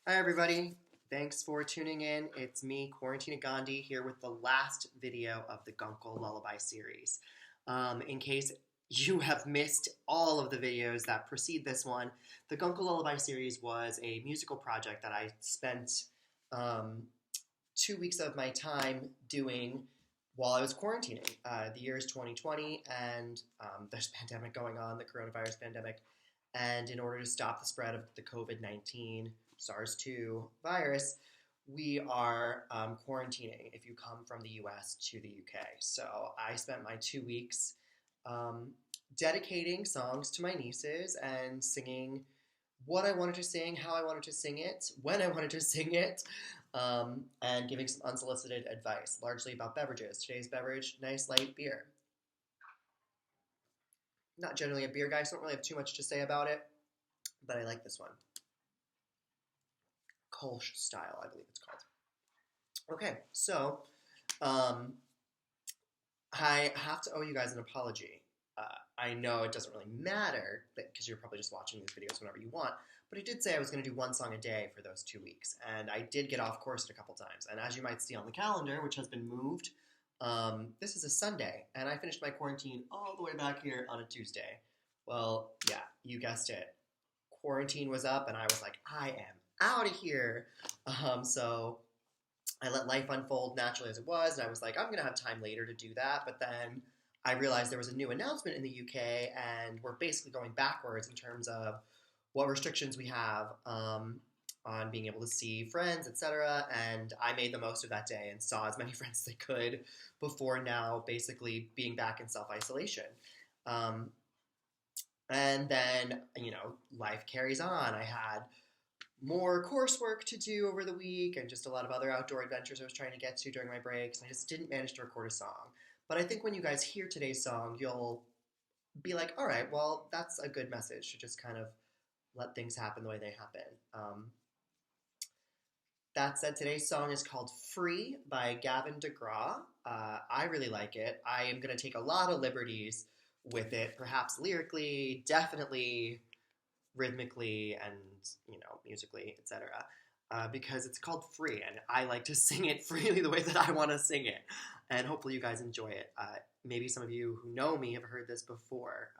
Hi everybody, thanks for tuning in. It's me, Quarantine Gandhi, here with the last video of the GUncle Lullaby series. In case you have missed all of the videos that precede this one, the GUncle Lullaby series was a musical project that I spent um, 2 weeks of my time doing while I was quarantining. The year is 2020 and there's a pandemic going on, the coronavirus pandemic. And in order to stop the spread of the COVID-19 SARS-2 virus, we are quarantining if you come from the US to the UK. So I spent my 2 weeks um, dedicating songs to my nieces and singing what I wanted to sing, how I wanted to sing it, when I wanted to sing it, and giving some unsolicited advice, largely about beverages. Today's beverage, nice light beer. Not generally a beer guy, so I don't really have too much to say about it, but I like this one. Kolsch style, I believe it's called. Okay, so I have to owe you guys an apology. I know it doesn't really matter because you're probably just watching these videos whenever you want, but I did say I was going to do one song a day for those 2 weeks, and I did get off course a couple times. And as you might see on the calendar, which has been moved, this is a Sunday, and I finished my quarantine all the way back here on a Tuesday. Well, yeah, you guessed it. Quarantine was up, and I was like, I am out of here. So I let life unfold naturally as it was, and I was like, I'm going to have time later to do that. But then I realized there was a new announcement in the UK, and we're basically going backwards in terms of what restrictions we have on being able to see friends, etc. And I made the most of that day and saw as many friends as I could before now basically being back in self-isolation. And then, life carries on. I had more coursework to do over the week and just a lot of other outdoor adventures I was trying to get to during my breaks. And I just didn't manage to record a song. But I think when you guys hear today's song, you'll be like, all right, well, that's a good message to just kind of let things happen the way they happen. That said, today's song is called Free by Gavin Degraw. I really like it. I am going to take a lot of liberties with it, perhaps lyrically, definitely rhythmically, and musically, etc. Because it's called Free, and I like to sing it freely the way that I want to sing it, and hopefully you guys enjoy it. Maybe some of you who know me have heard this before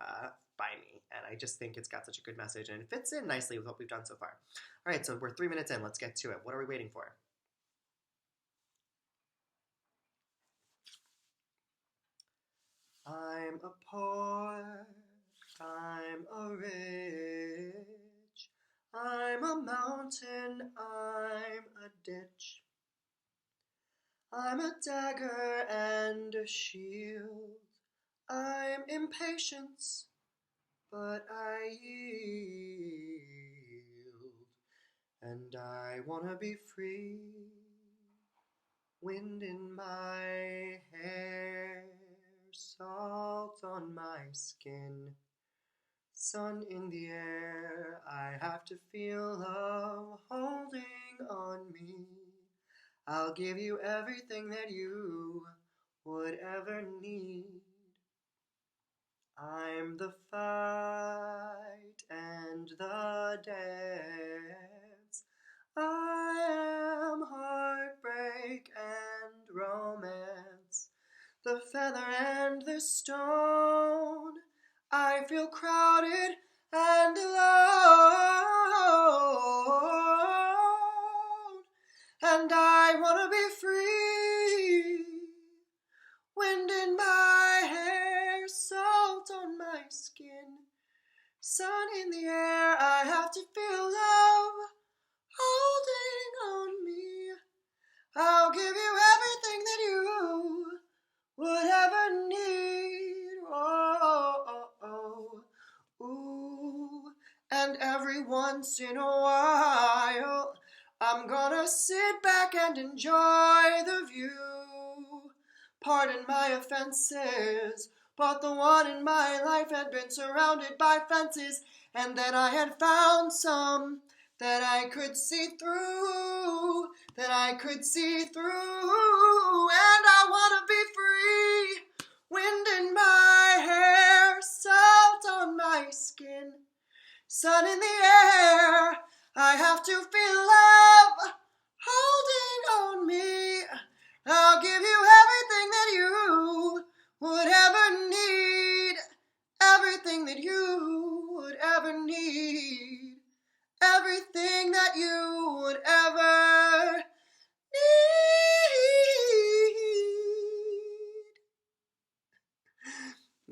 by me, and I just think it's got such a good message, and it fits in nicely with what we've done so far. All right, so we're 3 minutes in. Let's get to it. What are we waiting for? I'm a poor, I'm a rich, I'm a mountain, I'm a ditch, I'm a dagger and a shield, I'm impatience, but I yield, and I wanna be free, wind in my hair, salt on my skin, sun in the air. I have to feel love holding on me. I'll give you everything that you would ever need. I'm the fight and the dance. I am heartbreak and romance, the feather and the stone. I feel crowded and alone, and I wanna be free. Wind in my hair, salt on my skin, sun in the air. I have to feel love holding on me. I'll give you everything that you would ever need. Oh, oh, oh, oh. Ooh. And every once in a while, I'm gonna sit back and enjoy the view. Pardon my offenses, but the one in my life had been surrounded by fences, and then I had found some that I could see through, and I wanna be free. Wind in my hair, salt on my skin, sun in the air. I have to feel love holding on me. I'll give you everything that you would ever need. Everything that you would ever need. Everything that you would ever need.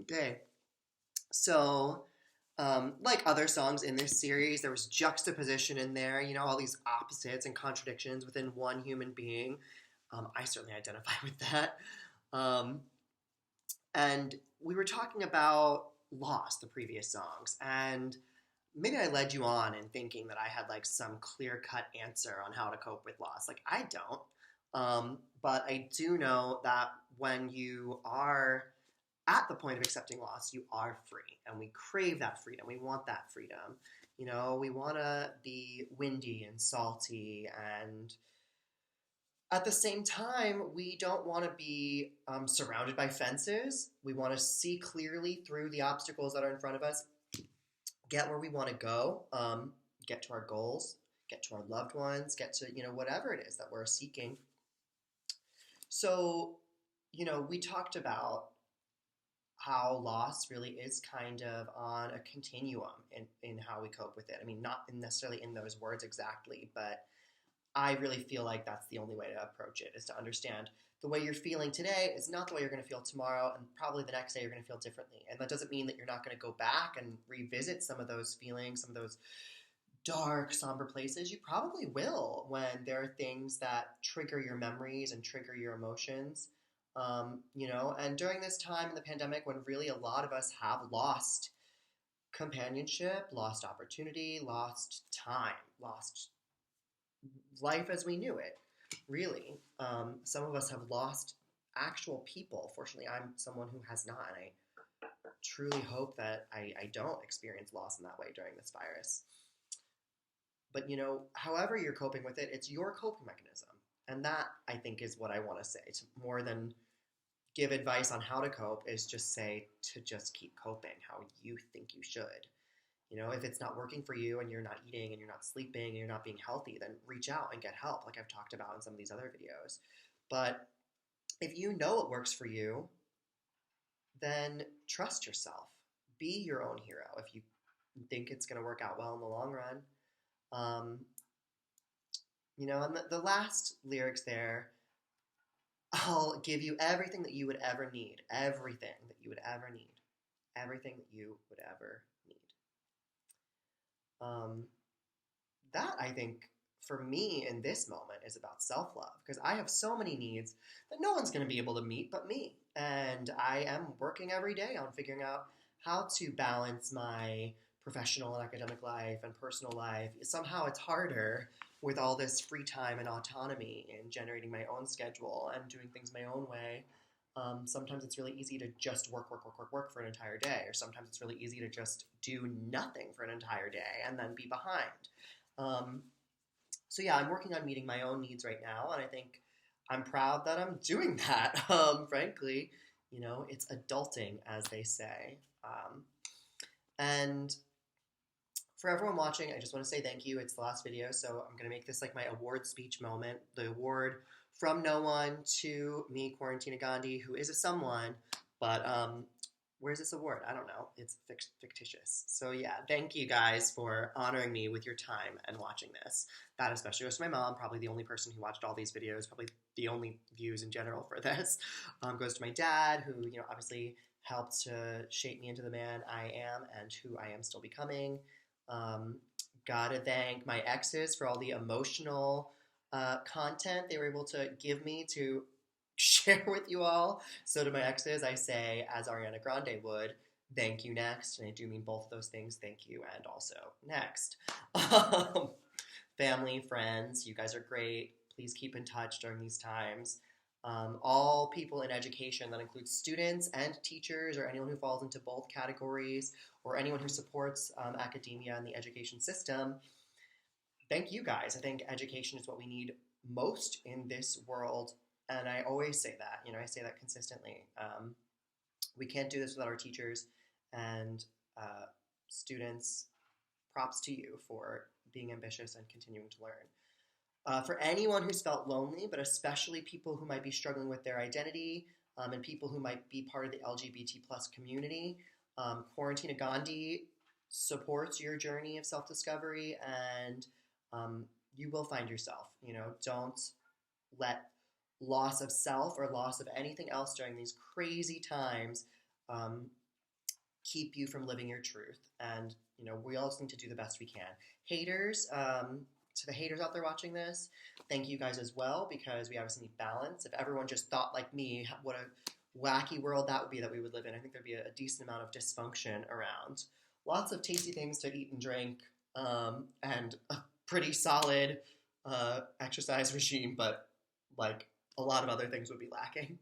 Okay, so like other songs in this series, there was juxtaposition in there, you know, all these opposites and contradictions within one human being. I certainly identify with that. Um, and we were talking about Lost, the previous songs, and maybe I led you on in thinking that I had like some clear-cut answer on how to cope with loss. Like, I don't. But I do know that when you are at the point of accepting loss, you are free, and we crave that freedom. We want that freedom. You know, we want to be windy and salty, and at the same time, we don't want to be surrounded by fences. We want to see clearly through the obstacles that are in front of us, get where we want to go, get to our goals, get to our loved ones, get to, you know, whatever it is that we're seeking. So, you know, we talked about how loss really is kind of on a continuum in how we cope with it. I mean, not necessarily in those words exactly, but I really feel like that's the only way to approach it, is to understand the way you're feeling today is not the way you're going to feel tomorrow, and probably the next day you're going to feel differently. And that doesn't mean that you're not going to go back and revisit some of those feelings, some of those dark, somber places. You probably will when there are things that trigger your memories and trigger your emotions. You know, and during this time in the pandemic, when really a lot of us have lost companionship, lost opportunity, lost time, lost life as we knew it, really. Some of us have lost actual people. Fortunately, I'm someone who has not, and I truly hope that I don't experience loss in that way during this virus. But, you know, however you're coping with it, it's your coping mechanism. And that, I think, is what I want to say. To more than give advice on how to cope, is just say to just keep coping how you think you should. You know, if it's not working for you and you're not eating and you're not sleeping and you're not being healthy, then reach out and get help, like I've talked about in some of these other videos. But if you know what works for you, then trust yourself. Be your own hero if you think it's going to work out well in the long run. Um, you know, and the last lyrics there, I'll give you everything that you would ever need. Everything that you would ever need. Everything that you would ever need. Um, that, I think, for me in this moment is about self-love, because I have so many needs that no one's going to be able to meet but me. And I am working every day on figuring out how to balance my professional and academic life and personal life. Somehow it's harder with all this free time and autonomy in generating my own schedule and doing things my own way. Sometimes it's really easy to just work for an entire day, or sometimes it's really easy to just do nothing for an entire day and then be behind. Um, so yeah, I'm working on meeting my own needs right now, and I think I'm proud that I'm doing that. Frankly, you know, it's adulting, as they say. And for everyone watching, I just want to say thank you. It's the last video, so I'm going to make this like my award speech moment. The award from no one to me, Quarantina Gandhi, who is a someone, but where's this award? I don't know. It's fictitious. So yeah, thank you guys for honoring me with your time and watching this. That especially goes to my mom, probably the only person who watched all these videos, probably the only views in general for this. Goes to my dad, who, you know, obviously helped to shape me into the man I am and who I am still becoming. Gotta thank my exes for all the emotional content they were able to give me to share with you all. So to my exes, I say, as Ariana Grande would, thank you next. And I do mean both of those things, thank you and also next. Family, friends, you guys are great. Please keep in touch during these times. All people in education, that includes students and teachers, or anyone who falls into both categories, or anyone who supports academia and the education system, thank you guys. I think education is what we need most in this world, and I always say that. You know, I say that consistently. We can't do this without our teachers and students. Props to you for being ambitious and continuing to learn. For anyone who's felt lonely, but especially people who might be struggling with their identity, and people who might be part of the LGBT plus community, Quarantine Gandhi supports your journey of self-discovery, and you will find yourself. Don't let loss of self or loss of anything else during these crazy times keep you from living your truth. And we all just need to do the best we can. Haters, to the haters out there watching this, thank you guys as well, because we obviously need balance. If everyone just thought like me, what a wacky world that would be that we would live in. I think there'd be a decent amount of dysfunction around. Lots of tasty things to eat and drink, and a pretty solid exercise regime, but like a lot of other things would be lacking.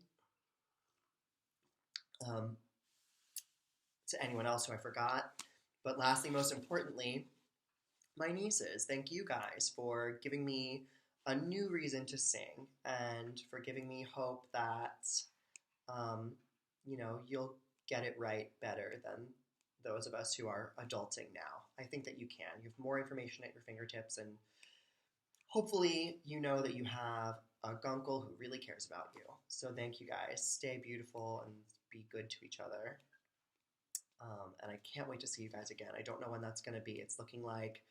To anyone else who I forgot. But lastly, most importantly, my nieces. Thank you guys for giving me a new reason to sing and for giving me hope that, you'll get it right better than those of us who are adulting now. I think that you can. You have more information at your fingertips, and hopefully you know that you have a GUncle who really cares about you. So thank you guys. Stay beautiful and be good to each other. And I can't wait to see you guys again. I don't know when that's going to be. It's looking like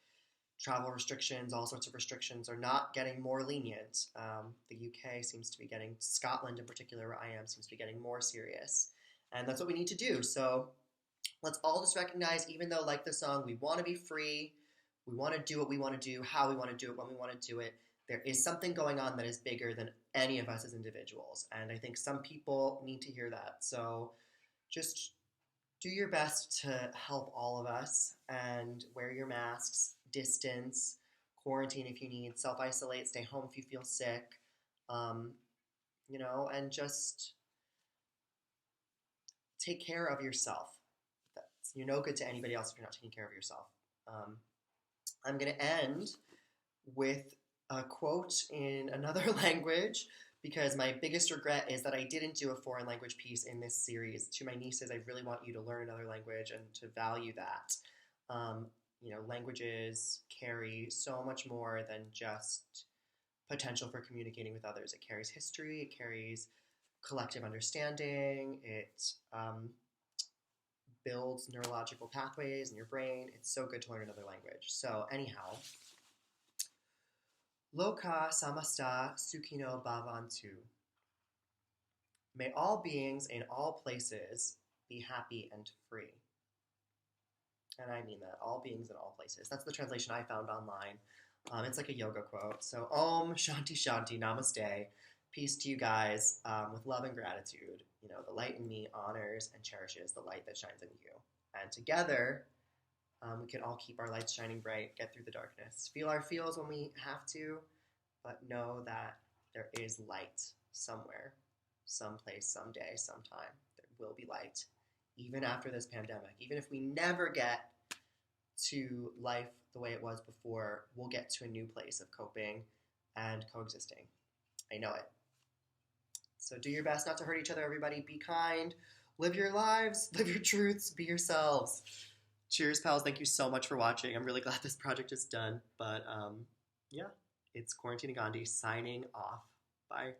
travel restrictions, all sorts of restrictions are not getting more lenient. The UK seems to be getting, Scotland in particular, where I am, seems to be getting more serious. And that's what we need to do. So let's all just recognize, even though, like the song, we want to be free, we want to do what we want to do, how we want to do it, when we want to do it, there is something going on that is bigger than any of us as individuals. And I think some people need to hear that. So just do your best to help all of us, and wear your masks, distance, quarantine if you need, self-isolate, stay home if you feel sick, and just take care of yourself. You're no good to anybody else if you're not taking care of yourself. I'm going to end with a quote in another language, because my biggest regret is that I didn't do a foreign language piece in this series. To my nieces, I really want you to learn another language and to value that. Languages carry so much more than just potential for communicating with others. It carries history, it carries collective understanding, it builds neurological pathways in your brain. It's so good to learn another language. So anyhow, Loka samasta sukino bhavantu. May all beings in all places be happy and free. And I mean that, all beings in all places. That's the translation I found online. It's like a yoga quote. So Om Shanti Shanti Namaste. Peace to you guys, with love and gratitude. The light in me honors and cherishes the light that shines in you. And together, we can all keep our lights shining bright, get through the darkness. Feel our feels when we have to, but know that there is light somewhere, someplace, someday, sometime. There will be light, even after this pandemic. Even if we never get to life the way it was before, we'll get to a new place of coping and coexisting. I know it. So do your best not to hurt each other, everybody. Be kind. Live your lives. Live your truths. Be yourselves. Cheers, pals. Thank you so much for watching. I'm really glad this project is done. But, yeah, it's Quarantine Gandhi signing off. Bye.